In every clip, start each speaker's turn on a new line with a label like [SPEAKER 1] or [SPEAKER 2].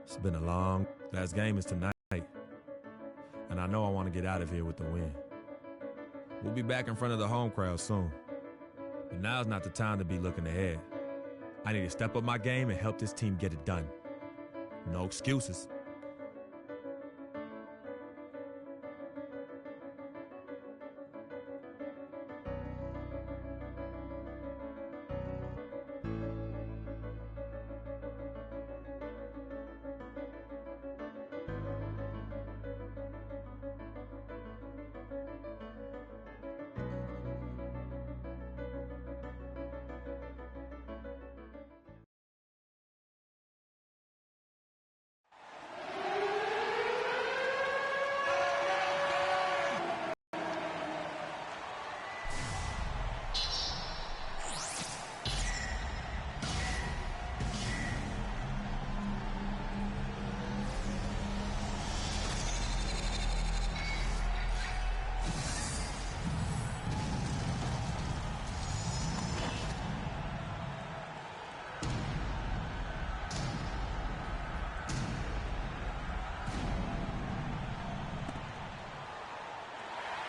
[SPEAKER 1] It's been a long. Last game is tonight, and I know I want to get out of here with the win. We'll be back in front of the home crowd soon, but now's not the time to be looking ahead. I need to step up my game and help this team get it done. No excuses.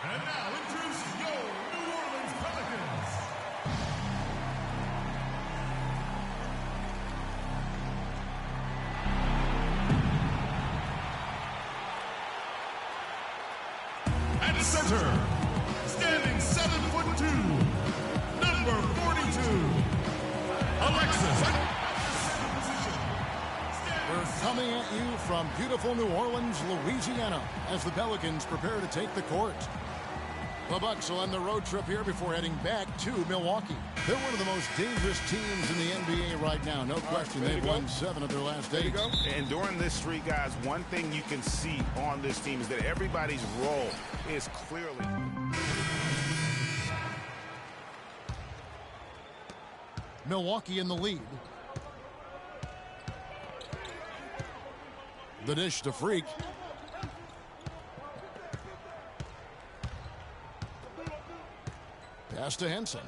[SPEAKER 2] And now introducing your New Orleans Pelicans. At center, standing 7'2", number 42, Alexis.
[SPEAKER 3] We're coming at you from beautiful New Orleans, Louisiana, as the Pelicans prepare to take the court. The Bucks will end the road trip here before heading back to Milwaukee. They're one of the most dangerous teams in the NBA right now. No question. They've won 7 of their last 8.
[SPEAKER 4] And during this streak, guys, one thing you can see on this team is that everybody's role is clearly...
[SPEAKER 3] Milwaukee in the lead. The dish to Freak. Pass to Henson.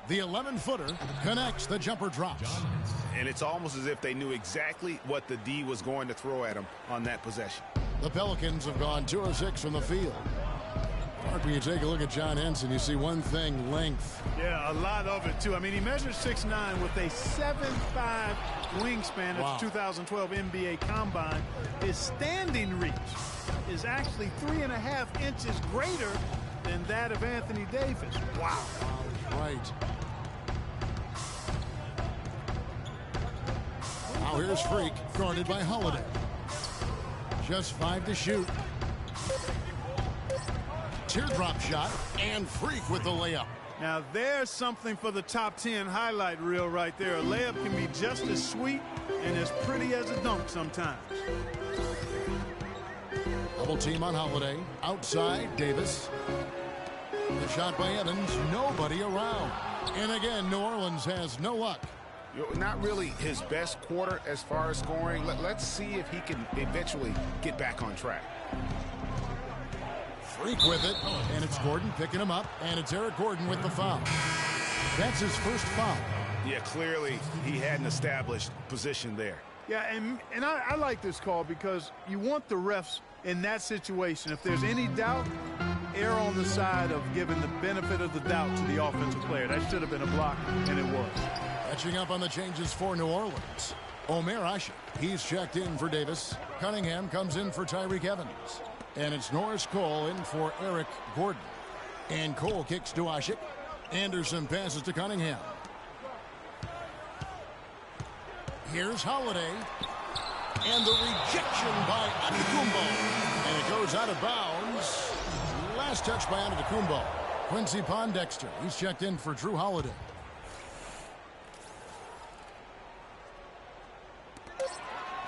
[SPEAKER 3] The 11-footer connects. The jumper drops.
[SPEAKER 4] And it's almost as if they knew exactly what the D was going to throw at him on that possession.
[SPEAKER 3] The Pelicans have gone 2 of 6 from the field. Mark, when you take a look at John Henson, you see one thing: length.
[SPEAKER 5] Yeah, a lot of it, too. I mean, he measures 6'9" with a 7'5" wingspan at the 2012 NBA Combine. His standing reach is actually 3.5 inches greater than that of Anthony Davis. Wow.
[SPEAKER 3] Right. Now here's Freak, guarded by Holiday. Just 5 to shoot. Teardrop shot, and Freak with the layup.
[SPEAKER 5] Now there's something for the top 10 highlight reel right there. A layup can be just as sweet and as pretty as a dunk sometimes.
[SPEAKER 3] Double team on Holiday. Outside, Davis. The shot by Evans. Nobody around. And again, New Orleans has no luck.
[SPEAKER 4] Not really his best quarter as far as scoring. Let's see if he can eventually get back on track.
[SPEAKER 3] Freak with it. And it's Gordon picking him up. And it's Eric Gordon with the foul. That's his first foul.
[SPEAKER 4] Yeah, clearly he had an established position there.
[SPEAKER 5] Yeah, and I like this call because you want the refs in that situation. If there's any doubt, err on the side of giving the benefit of the doubt to the offensive player. That should have been a block, and it was.
[SPEAKER 3] Catching up on the changes for New Orleans. Omer Asik, he's checked in for Davis. Cunningham comes in for Tyreke Evans. And it's Norris Cole in for Eric Gordon. And Cole kicks to Asik. Anderson passes to Cunningham. Here's Holiday. And the rejection by Antetokounmpo. And it goes out of bounds. Last touch by Antetokounmpo. Quincy Pondexter, he's checked in for Drew Holiday.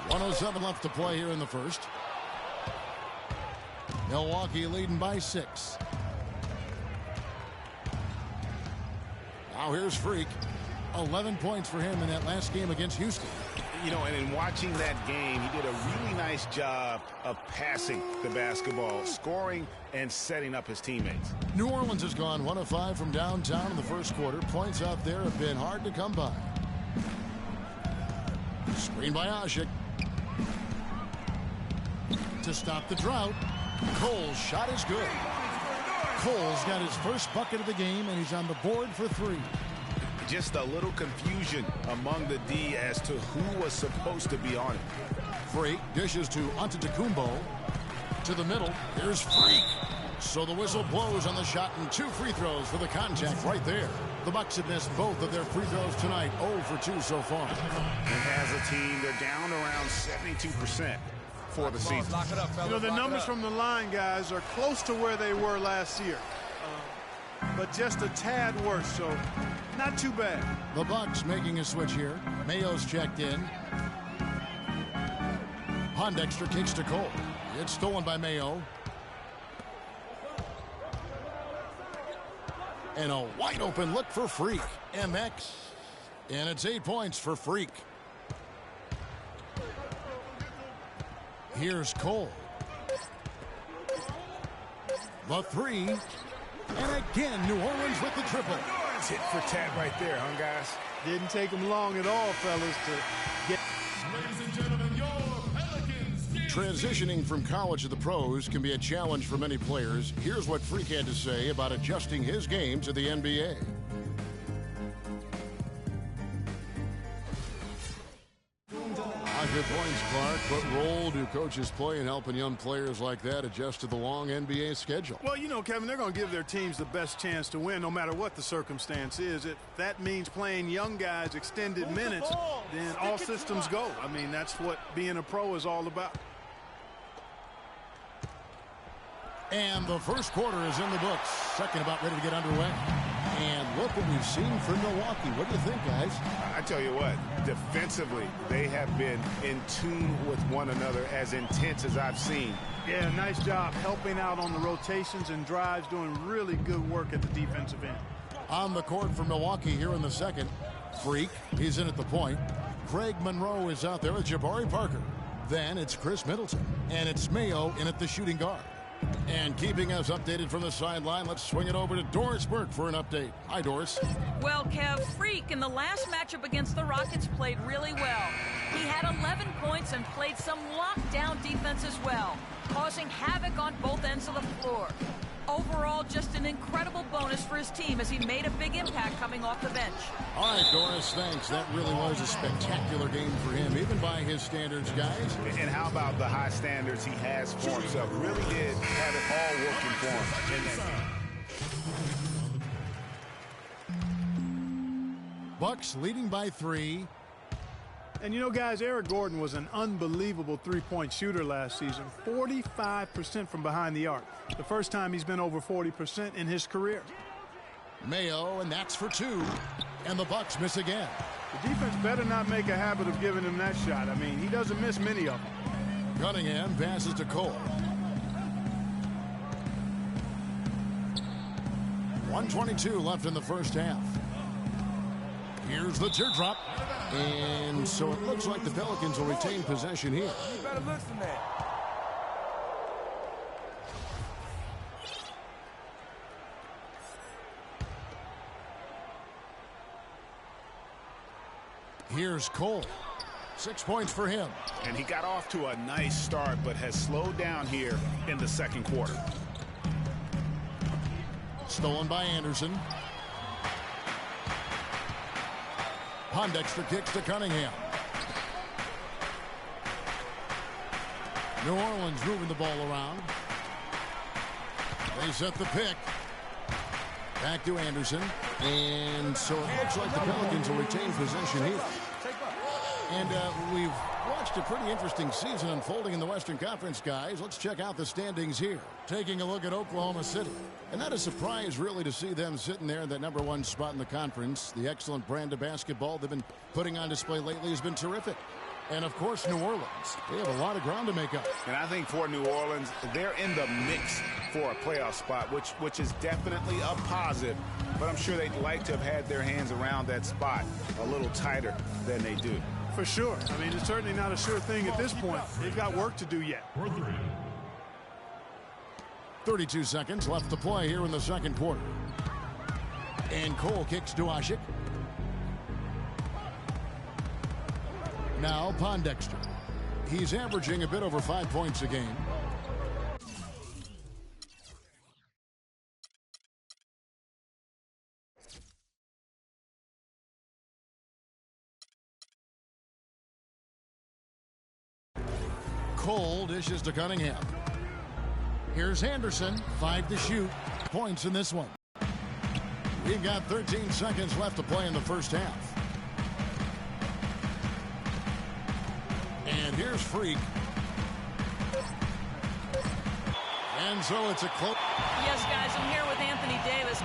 [SPEAKER 3] .107 left to play here in the first. Milwaukee leading by 6. Now here's Freak. 11 points for him in that last game against Houston.
[SPEAKER 4] You know, and in watching that game, he did a really nice job of passing the basketball, scoring, and setting up his teammates.
[SPEAKER 3] New Orleans has gone 1 of 5 from downtown in the first quarter. Points out there have been hard to come by. Screen by Asik. to stop the drought. Cole's shot is good. Cole's got his first bucket of the game, and he's on the board for 3.
[SPEAKER 4] Just a little confusion among the D as to who was supposed to be on it.
[SPEAKER 3] Freak dishes to Antetokounmpo. To the middle. Here's Freak. So the whistle blows on the shot, and 2 free throws for the contact right there. The Bucks have missed both of their free throws tonight. 0 for 2 so far.
[SPEAKER 4] And as a team, they're down around 72% for the season.
[SPEAKER 5] You know, the numbers from the line, guys, are close to where they were last year. But just a tad worse, so not too bad.
[SPEAKER 3] The Bucks making a switch here. Mayo's checked in. Pondexter kicks to Cole. It's stolen by Mayo. And a wide open look for Freak. MX. And it's 8 points for Freak. Here's Cole. The 3. And again, New Orleans with the triple.
[SPEAKER 4] Tit for tat right there, huh, guys?
[SPEAKER 5] Didn't take them long at all, fellas, to get.
[SPEAKER 2] Ladies and gentlemen, your Pelicans.
[SPEAKER 3] Transitioning from college to the pros can be a challenge for many players. Here's what Freak had to say about adjusting his game to the NBA. Good points, Clark. What role do coaches play in helping young players like that adjust to the long NBA schedule?
[SPEAKER 5] Well, you know, Kevin, they're going to give their teams the best chance to win no matter what the circumstance is. If that means playing young guys extended minutes, then all systems go. I mean, that's what being a pro is all about.
[SPEAKER 3] And the first quarter is in the books. Second about ready to get underway. And look what we've seen from Milwaukee. What do you think, guys?
[SPEAKER 4] I tell you what, defensively, they have been in tune with one another as intense as I've seen.
[SPEAKER 5] Yeah, nice job helping out on the rotations and drives, doing really good work at the defensive end.
[SPEAKER 3] On the court for Milwaukee here in the second. Freak, he's in at the point. Craig Monroe is out there with Jabari Parker. Then it's Chris Middleton. And it's Mayo in at the shooting guard. And keeping us updated from the sideline, let's swing it over to Doris Burke for an update. Hi, Doris.
[SPEAKER 6] Well, Kev, Freak in the last matchup against the Rockets played really well. He had 11 points and played some lockdown defense as well, causing havoc on both ends of the floor. Overall, just an incredible bonus for his team as he made a big impact coming off the bench.
[SPEAKER 3] All right, Doris, thanks. That really was a spectacular game for him, even by his standards, guys.
[SPEAKER 4] And how about the high standards he has for himself? Really did have it all working for him in that game.
[SPEAKER 3] Bucks leading by 3.
[SPEAKER 5] And you know, guys, Eric Gordon was an unbelievable three-point shooter last season. 45% from behind the arc. The first time he's been over 40% in his career.
[SPEAKER 3] Mayo, and that's for 2. And the Bucks miss again.
[SPEAKER 5] The defense better not make a habit of giving him that shot. I mean, he doesn't miss many of them.
[SPEAKER 3] Cunningham passes to Cole. 1:22 left in the first half. Here's the teardrop. And so it looks like the Pelicans will retain possession here.
[SPEAKER 7] You better listen that.
[SPEAKER 3] Here's Cole. 6 points for him.
[SPEAKER 4] And he got off to a nice start, but has slowed down here in the second quarter.
[SPEAKER 3] Stolen by Anderson. Pondexter kicks to Cunningham. New Orleans moving the ball around. They set the pick. Back to Anderson. And so it looks like the Pelicans will retain possession here. And we've watched a pretty interesting season unfolding in the Western Conference, guys. Let's check out the standings here. Taking a look at Oklahoma City. And not a surprise, really, to see them sitting there in that #1 spot in the conference. The excellent brand of basketball they've been putting on display lately has been terrific. And, of course, New Orleans. They have a lot of ground to make up.
[SPEAKER 4] And I think for New Orleans, they're in the mix for a playoff spot, which is definitely a positive. But I'm sure they'd like to have had their hands around that spot a little tighter than they do.
[SPEAKER 5] For sure. I mean, it's certainly not a sure thing at this point. They've got work to do yet.
[SPEAKER 3] 32 seconds left to play here in the second quarter. And Cole kicks to Asik. Now Pondexter. He's averaging a bit over 5 points a game. Cole dishes to Cunningham. Here's Anderson, 5 to shoot. Points in this one. We've got 13 seconds left to play in the first half. And here's Freak. And so it's a close.
[SPEAKER 6] Yes, guys, I'm here with Anthony Davis.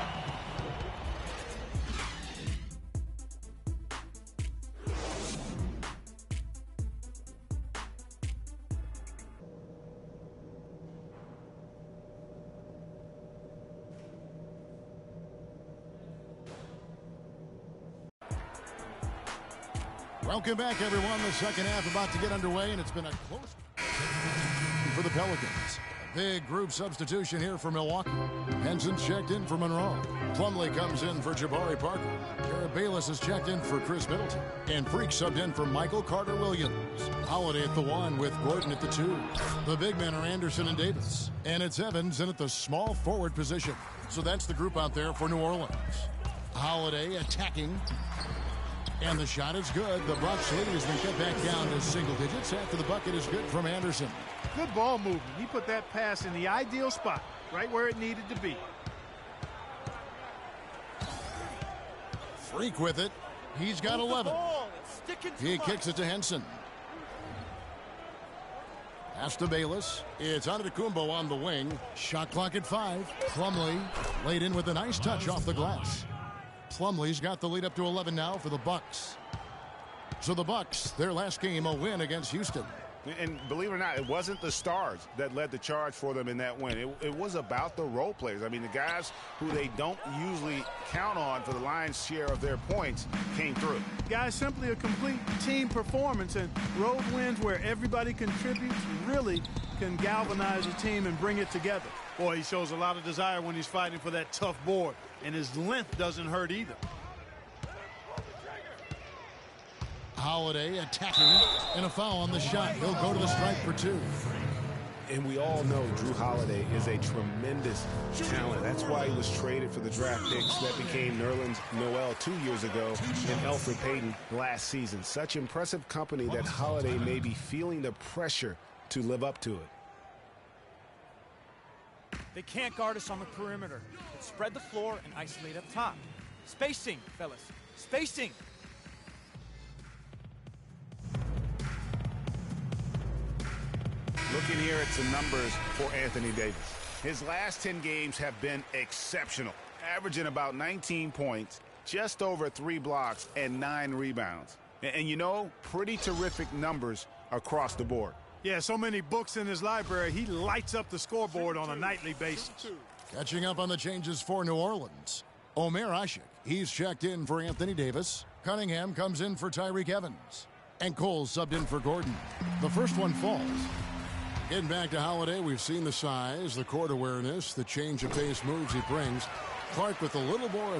[SPEAKER 3] Welcome back, everyone. The second half about to get underway, and it's been a close for the Pelicans. A big group substitution here for Milwaukee. Henson's checked in for Monroe. Plumlee comes in for Jabari Parker. Garrett Bayless is checked in for Chris Middleton. And Freak subbed in for Michael Carter-Williams. Holiday at the 1 with Gordon at the 2. The big men are Anderson and Davis. And it's Evans in at the small forward position. So that's the group out there for New Orleans. Holiday attacking. And the shot is good. The Bucks lead has been cut back down to single digits after the bucket is good from Anderson.
[SPEAKER 5] Good ball movement. He put that pass in the ideal spot, right where it needed to be.
[SPEAKER 3] Freak with it. He's got 11. He kicks it to Henson. Pass to Bayless. It's Antetokounmpo on the wing. Shot clock at 5. Plumlee laid in with a nice touch off the glass. Plumlee's got the lead up to 11 now for the Bucks. So the Bucks, their last game, a win against Houston.
[SPEAKER 4] And believe it or not, it wasn't the stars that led the charge for them in that win. It was about the role players. I mean, the guys who they don't usually count on for the lion's share of their points came through.
[SPEAKER 5] Guys, simply a complete team performance, and road wins where everybody contributes really can galvanize a team and bring it together. Boy, he shows a lot of desire when he's fighting for that tough board, and his length doesn't hurt either.
[SPEAKER 3] Holiday attacking, and a foul on the shot. He'll go to the stripe for 2.
[SPEAKER 4] And we all know Drew Holiday is a tremendous talent. That's why he was traded for the draft picks that became Nerlens Noel 2 years ago and Elfrid Payton last season. Such impressive company that Holiday may be feeling the pressure to live up to it.
[SPEAKER 7] They can't guard us on the perimeter. Let's spread the floor and isolate up top. Spacing, fellas. Spacing.
[SPEAKER 4] Looking here at some numbers for Anthony Davis. His last 10 games have been exceptional, averaging about 19 points, just over 3 blocks, and 9 rebounds. And you know, pretty terrific numbers across the board.
[SPEAKER 5] Yeah, so many books in his library, he lights up the scoreboard on a nightly basis.
[SPEAKER 3] Catching up on the changes for New Orleans. Omer Asik, he's checked in for Anthony Davis. Cunningham comes in for Tyreke Evans. And Cole subbed in for Gordon. The first one falls. Getting back to Holiday, we've seen the size, the court awareness, the change of pace moves he brings. Clark with a little more of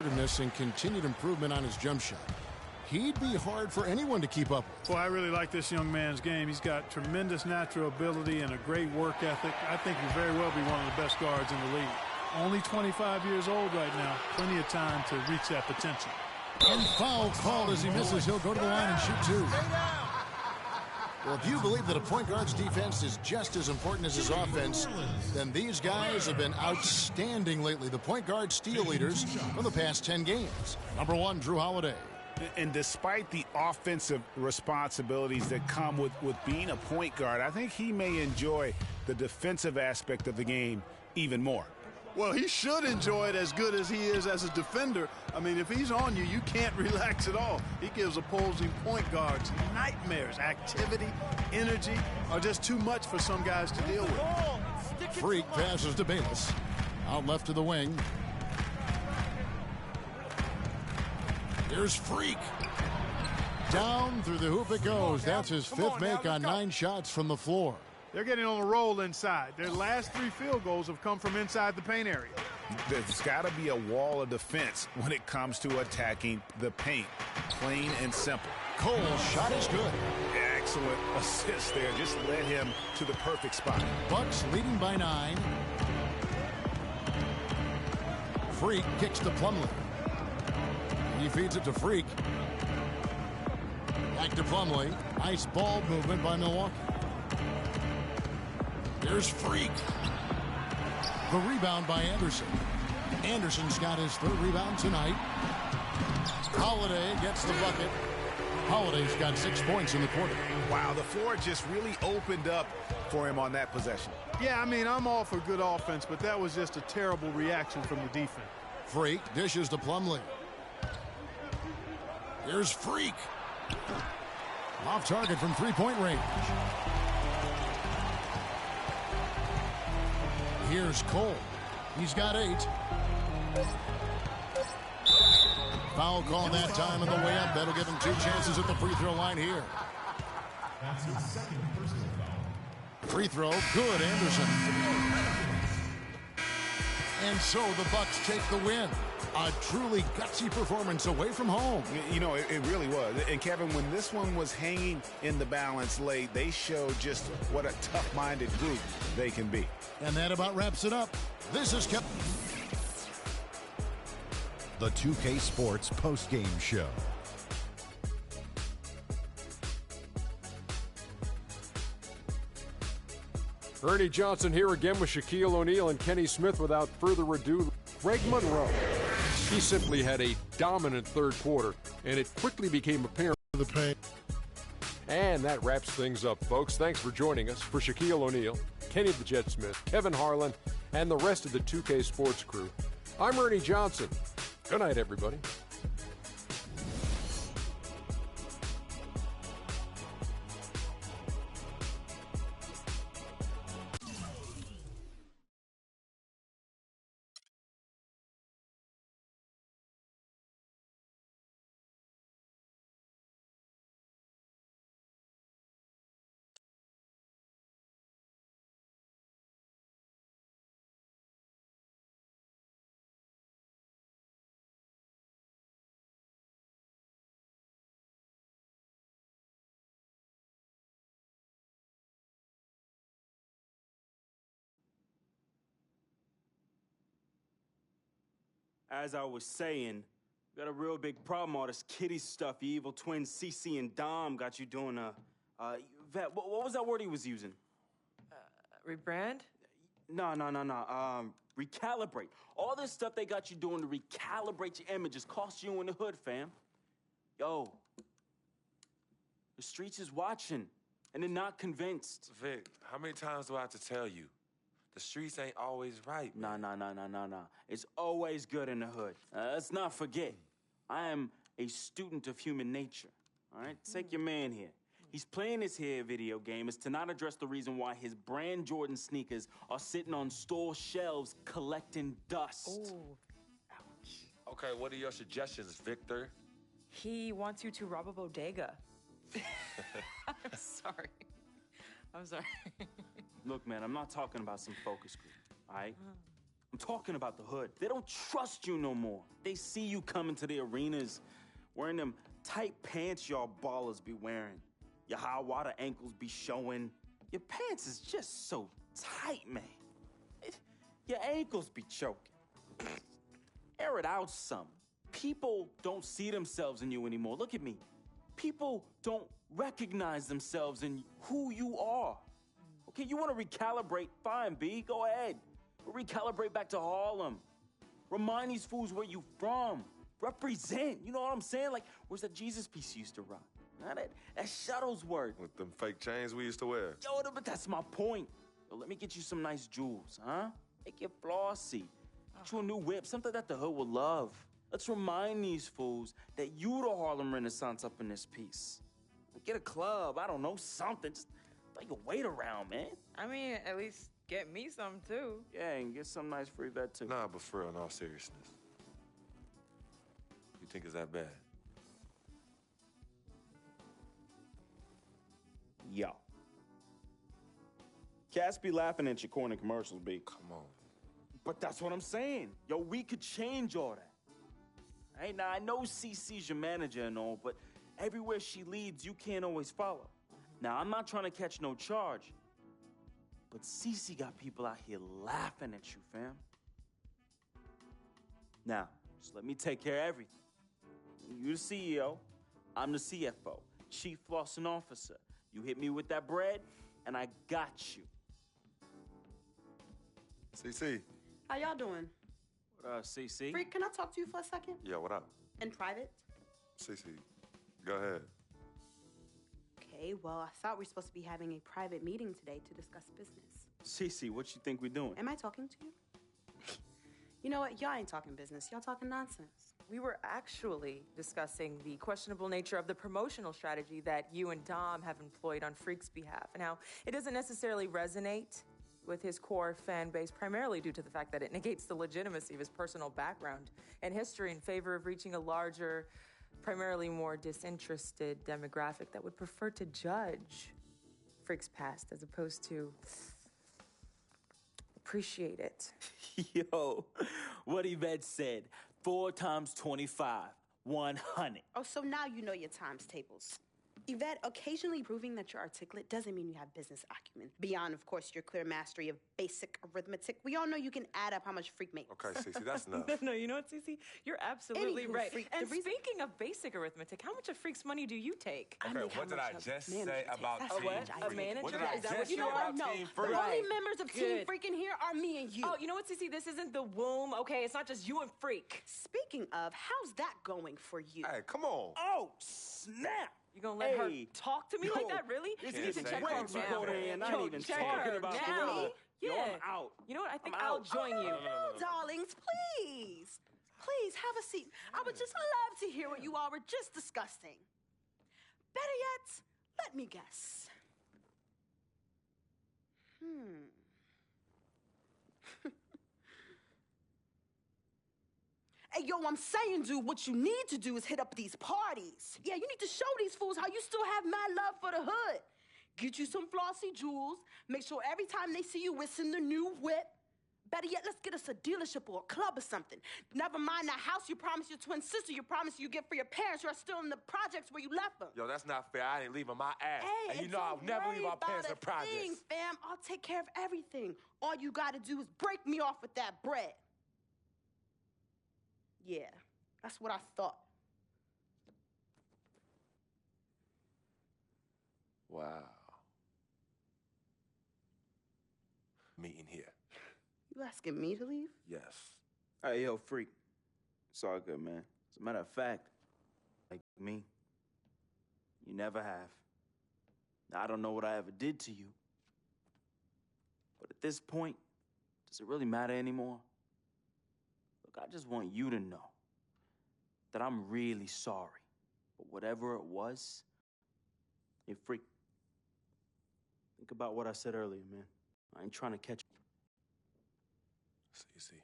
[SPEAKER 3] assertiveness and continued improvement on his jump shot. He'd be hard for anyone to keep up with.
[SPEAKER 5] Well, I really like this young man's game. He's got tremendous natural ability and a great work ethic. I think he'll very well be one of the best guards in the league. Only 25 years old right now. Plenty of time to reach that potential.
[SPEAKER 3] And foul called as he misses. He'll go to the line and shoot 2. Well, if you believe that a point guard's defense is just as important as his offense, then these guys have been outstanding lately. The point guard steal leaders for the past 10 games. Number 1, Drew Holiday.
[SPEAKER 4] And despite the offensive responsibilities that come with being a point guard, I think he may enjoy the defensive aspect of the game even more.
[SPEAKER 5] Well, he should enjoy it as good as he is as a defender. I mean, if he's on you, you can't relax at all. He gives opposing point guards nightmares. Activity, energy are just too much for some guys to deal with.
[SPEAKER 3] Freak passes to Bayless. Out left to the wing. Here's Freak. Down through the hoop it goes. That's his 5th make on 9 shots from the floor.
[SPEAKER 5] They're getting on a roll inside. Their last 3 field goals have come from inside the paint area.
[SPEAKER 4] There's got to be a wall of defense when it comes to attacking the paint. Plain and simple.
[SPEAKER 3] Cole's shot is good.
[SPEAKER 4] Excellent assist there. Just led him to the perfect spot.
[SPEAKER 3] Bucks leading by 9. Freak kicks to Plumlee. He feeds it to Freak. Back to Plumlee. Nice ball movement by Milwaukee. Here's Freak. The rebound by Anderson. Anderson's got his third rebound tonight. Holiday gets the bucket. Holiday's got 6 points in the quarter.
[SPEAKER 4] Wow, the floor just really opened up for him on that possession.
[SPEAKER 5] Yeah, I mean, I'm all for good offense, but that was just a terrible reaction from the defense.
[SPEAKER 3] Freak dishes to Plumlee. Here's Freak. Off target from three-point range. Here's Cole. He's got 8. Foul call that time on the way up. That'll give him 2 chances at the free throw line here.
[SPEAKER 2] That's his second personal foul.
[SPEAKER 3] Free throw, good, Anderson. And so the Bucks take the win. A truly gutsy performance away from home.
[SPEAKER 4] You know, it really was. And Kevin, when this one was hanging in the balance late, they showed just what a tough-minded group they can be.
[SPEAKER 3] And that about wraps it up. This is Kevin.
[SPEAKER 8] The 2K Sports postgame show.
[SPEAKER 9] Ernie Johnson here again with Shaquille O'Neal and Kenny Smith. Without further ado, Greg Monroe. He simply had a dominant third quarter, and it quickly became apparent. And that wraps things up, folks. Thanks for joining us. For Shaquille O'Neal, Kenny the Jet Smith, Kevin Harlan, and the rest of the 2K Sports crew, I'm Ernie Johnson. Good night, everybody.
[SPEAKER 10] As I was saying, we got a real big problem. All this kitty stuff, you evil twins, CC and Dom got you doing Vet, what was that word he was using?
[SPEAKER 11] Rebrand?
[SPEAKER 10] No. Recalibrate. All this stuff they got you doing to recalibrate your image is cost you in the hood, fam. Yo, the streets is watching, and they're not convinced.
[SPEAKER 12] Vic, how many times do I have to tell you? The streets ain't always right.
[SPEAKER 10] Nah. It's always good in the hood. Let's not forget, I am a student of human nature. All right? Take your man here. He's playing this here video game is to not address the reason why his brand Jordan sneakers are sitting on store shelves collecting dust.
[SPEAKER 11] Ooh. Ouch.
[SPEAKER 12] Okay, what are your suggestions, Victor?
[SPEAKER 11] He wants you to rob a bodega. I'm sorry.
[SPEAKER 10] Look, man, I'm not talking about some focus group, all right? I'm talking about the hood. They don't trust you no more. They see you coming to the arenas wearing them tight pants y'all ballers be wearing. Your high water ankles be showing. Your pants is just so tight, man. Your ankles be choking. Air it out some. People don't see themselves in you anymore. Look at me. People don't recognize themselves in who you are. Okay, you want to recalibrate? Fine, B, go ahead. But recalibrate back to Harlem. Remind these fools where you from. Represent, you know what I'm saying? Like, where's that Jesus piece you used to rock? Now that Shuttlesworth.
[SPEAKER 12] With them fake chains we used to wear.
[SPEAKER 10] Yo, but that's my point. Yo, let me get you some nice jewels, huh? Make you flossy. Get you a new whip, something that the hood will love. Let's remind these fools that you the Harlem Renaissance up in this piece. Get a club, I don't know, something. Just throw your weight around, man.
[SPEAKER 11] I mean, at least get me some, too.
[SPEAKER 10] Yeah, and get some nice free vet, too.
[SPEAKER 12] Nah, but for real, in all seriousness. You think it's that bad?
[SPEAKER 10] Yo. Cats be laughing at your corny commercials, B.
[SPEAKER 12] Come on.
[SPEAKER 10] But that's what I'm saying. Yo, we could change all that. Hey, now, I know CC's your manager and all, but everywhere she leads, you can't always follow. Now, I'm not trying to catch no charge, but CC got people out here laughing at you, fam. Now, just let me take care of everything. You the CEO, I'm the CFO, Chief Flossing Officer. You hit me with that bread, and I got you.
[SPEAKER 13] CC.
[SPEAKER 11] How y'all doing?
[SPEAKER 10] CC?
[SPEAKER 11] Freak, can I talk to you for a second?
[SPEAKER 13] Yeah, what up?
[SPEAKER 11] In private?
[SPEAKER 13] CC, go ahead.
[SPEAKER 11] Okay, well, I thought we were supposed to be having a private meeting today to discuss business.
[SPEAKER 10] CC, what you think we're doing?
[SPEAKER 11] Am I talking to you? You know what? Y'all ain't talking business. Y'all talking nonsense.
[SPEAKER 14] We were actually discussing the questionable nature of the promotional strategy that you and Dom have employed on Freak's behalf, and how it doesn't necessarily resonate with his core fan base, primarily due to the fact that it negates the legitimacy of his personal background and history in favor of reaching a larger, primarily more disinterested demographic that would prefer to judge Freak's past as opposed to appreciate it.
[SPEAKER 10] Yo, what Yvette said, 4 times 25, 100.
[SPEAKER 11] Oh, so now you know your times tables. Yvette, occasionally proving that you're articulate doesn't mean you have business acumen. Beyond, of course, your clear mastery of basic arithmetic, we all know you can add up how much Freak makes.
[SPEAKER 13] Okay, Cece, that's enough.
[SPEAKER 14] No, you know what, Cece? You're absolutely
[SPEAKER 11] Anywho,
[SPEAKER 14] right.
[SPEAKER 11] Freak,
[SPEAKER 14] And speaking of basic arithmetic, how much of Freak's money do you take?
[SPEAKER 12] Okay, what did I just say about
[SPEAKER 14] A
[SPEAKER 12] Team
[SPEAKER 14] what? A
[SPEAKER 12] Freak?
[SPEAKER 14] manager?
[SPEAKER 12] What did I
[SPEAKER 14] Is that
[SPEAKER 12] just
[SPEAKER 14] what
[SPEAKER 12] say
[SPEAKER 14] you know?
[SPEAKER 12] about
[SPEAKER 11] No,
[SPEAKER 12] Team
[SPEAKER 11] the
[SPEAKER 12] Freak?
[SPEAKER 11] only members of Team
[SPEAKER 14] Good.
[SPEAKER 11] Freak in here are me and you.
[SPEAKER 14] Oh, you know what, Cece? This isn't the womb, okay? It's not just you and Freak.
[SPEAKER 11] Speaking of, how's that going for you?
[SPEAKER 13] Hey, come on.
[SPEAKER 10] Oh, snap!
[SPEAKER 14] You gonna let her
[SPEAKER 10] Hey.
[SPEAKER 14] talk to me like that, really?
[SPEAKER 10] This
[SPEAKER 14] You
[SPEAKER 10] is
[SPEAKER 14] need to
[SPEAKER 10] way
[SPEAKER 14] check her
[SPEAKER 10] too
[SPEAKER 14] now.
[SPEAKER 10] cold in here, and I
[SPEAKER 14] Yo,
[SPEAKER 10] ain't even
[SPEAKER 14] check
[SPEAKER 10] talking
[SPEAKER 14] her
[SPEAKER 10] about
[SPEAKER 14] now.
[SPEAKER 10] Gorilla.
[SPEAKER 14] Yeah.
[SPEAKER 10] Yo, I'm out.
[SPEAKER 14] You know what? I think
[SPEAKER 10] I'm
[SPEAKER 14] I'll
[SPEAKER 10] out.
[SPEAKER 14] join you.
[SPEAKER 11] No, darlings, please. Please, have a seat. I would just love to hear what you all were just discussing. Better yet, let me guess. Hey, yo, I'm saying, dude, what you need to do is hit up these parties. Yeah, you need to show these fools how you still have mad love for the hood. Get you some flossy jewels. Make sure every time they see you whistling the new whip. Better yet, let's get us a dealership or a club or something. Never mind that house you promised your twin sister you promised you get for your parents who are still in the projects where you left them.
[SPEAKER 12] Yo, that's not fair. I ain't leaving my ass.
[SPEAKER 11] Hey,
[SPEAKER 12] and you
[SPEAKER 11] and
[SPEAKER 12] know I'll
[SPEAKER 11] don't
[SPEAKER 12] never
[SPEAKER 11] worry
[SPEAKER 12] leave our
[SPEAKER 11] about
[SPEAKER 12] parents
[SPEAKER 11] a
[SPEAKER 12] in projects.
[SPEAKER 11] thing, fam. I'll take care of everything. All you gotta do is break me off with that bread. Yeah, that's what I thought.
[SPEAKER 12] Wow. Meeting here.
[SPEAKER 11] You asking me to leave?
[SPEAKER 12] Yes.
[SPEAKER 10] Hey, yo, Freak. It's all good, man. As a matter of fact, like me, you never have. Now, I don't know what I ever did to you. But at this point, does it really matter anymore? Look, I just want you to know that I'm really sorry. But whatever it was, hey, Freak, think about what I said earlier, man. I ain't trying to catch you.
[SPEAKER 12] See.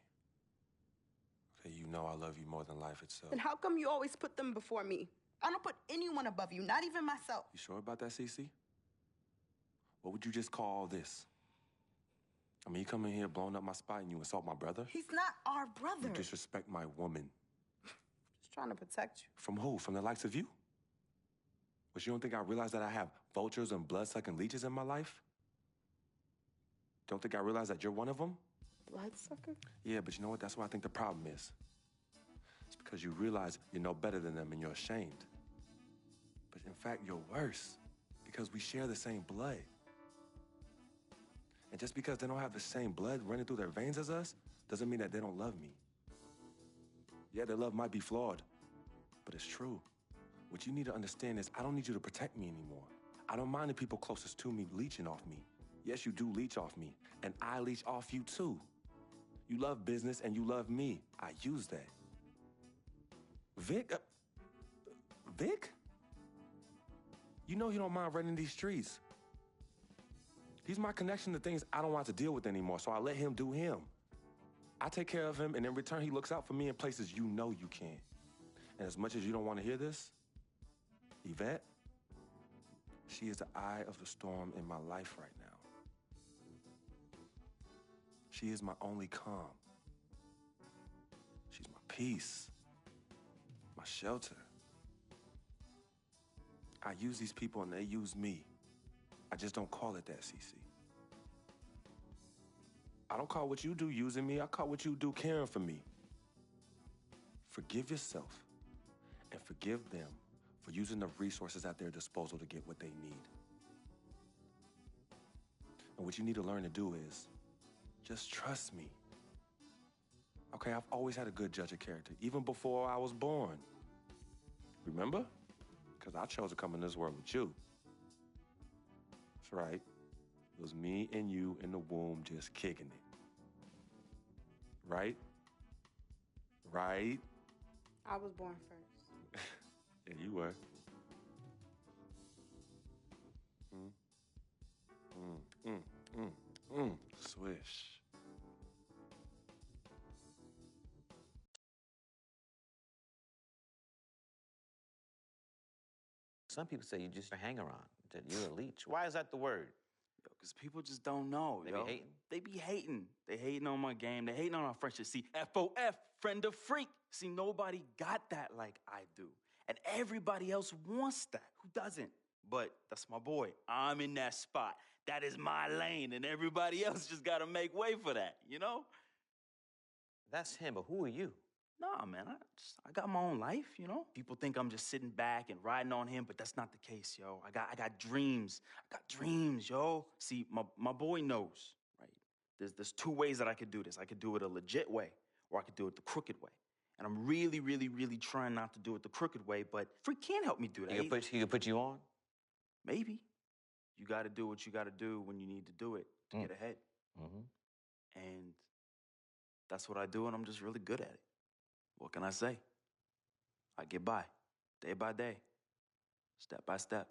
[SPEAKER 12] Okay, you know I love you more than life itself.
[SPEAKER 11] And how come you always put them before me? I don't put anyone above you, not even myself.
[SPEAKER 12] You sure about that, Cece? What would you just call all this? I mean, you come in here blowing up my spot and you insult my brother?
[SPEAKER 11] He's not our brother.
[SPEAKER 12] You disrespect my woman.
[SPEAKER 11] Just trying to protect you.
[SPEAKER 12] From who? From the likes of you? But you don't think I realize that I have vultures and blood-sucking leeches in my life? Don't think I realize that you're one of them?
[SPEAKER 11] Bloodsucker?
[SPEAKER 12] Yeah, but you know what? That's what I think the problem is. It's because you realize you're no better than them and you're ashamed. But in fact, you're worse because we share the same blood. And just because they don't have the same blood running through their veins as us, doesn't mean that they don't love me. Yeah, their love might be flawed, but it's true. What you need to understand is I don't need you to protect me anymore. I don't mind the people closest to me leeching off me. Yes, you do leech off me, and I leech off you too. You love business and you love me. I use that. Vic? Vic? You know he don't mind running these streets. He's my connection to things I don't want to deal with anymore, so I let him do him. I take care of him, and in return, he looks out for me in places you know you can't. And as much as you don't want to hear this, Yvette, she is the eye of the storm in my life right now. She is my only calm. She's my peace, my shelter. I use these people and they use me. I just don't call it that, Cece. I don't call what you do using me. I call what you do caring for me. Forgive yourself and forgive them for using the resources at their disposal to get what they need. And what you need to learn to do is just trust me. Okay, I've always had a good judge of character, even before I was born. Remember? Because I chose to come in this world with you. That's right. It was me and you in the womb just kicking it. Right? Right?
[SPEAKER 11] I was born first.
[SPEAKER 12] Yeah, you were. Swish.
[SPEAKER 15] Some people say you just a hanger-on, that you're a leech. Why is that the word?
[SPEAKER 10] Yo, because people just don't know,
[SPEAKER 15] They
[SPEAKER 10] yo.
[SPEAKER 15] be hating?
[SPEAKER 10] They be hating. They hating on my game. They hating on our friendship. See, FOF, friend of freak. See, nobody got that like I do. And everybody else wants that. Who doesn't? But that's my boy. I'm in that spot. That is my lane, and everybody else just got to make way for that, you know?
[SPEAKER 15] That's him, but who are you?
[SPEAKER 10] Nah, man, I got my own life, you know? People think I'm just sitting back and riding on him, but that's not the case, yo. I got dreams. I got dreams, yo. See, my boy knows, right? There's two ways that I could do this. I could do it a legit way, or I could do it the crooked way. And I'm really, really, really trying not to do it the crooked way, but Freak can't help me do that.
[SPEAKER 15] He could put you on?
[SPEAKER 10] Maybe. You got to do what you got to do when you need to do it to get ahead.
[SPEAKER 15] Mm-hmm.
[SPEAKER 10] And that's what I do, and I'm just really good at it. What can I say? I get by, day by day, step by step.